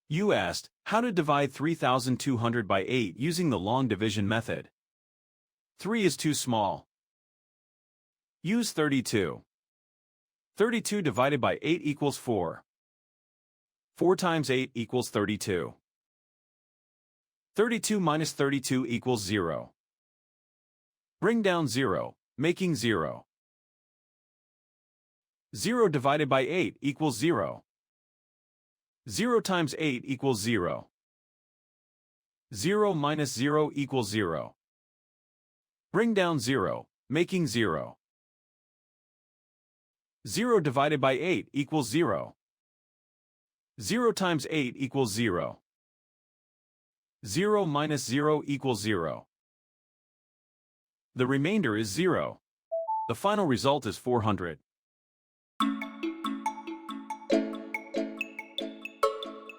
You asked, how to divide 3,200 by 8 using the long division method. 3 is too small. Use 32. 32 divided by 8 equals 4. 4 times 8 equals 32. 32 minus 32 equals 0. Bring down 0, making 0. 0 divided by 8 equals 0. 0 times 8 equals 0. 0 minus 0 equals 0. Bring down 0, making 0. 0 divided by 8 equals 0. 0 times 8 equals 0. 0 minus 0 equals 0. The remainder is 0. The final result is 400.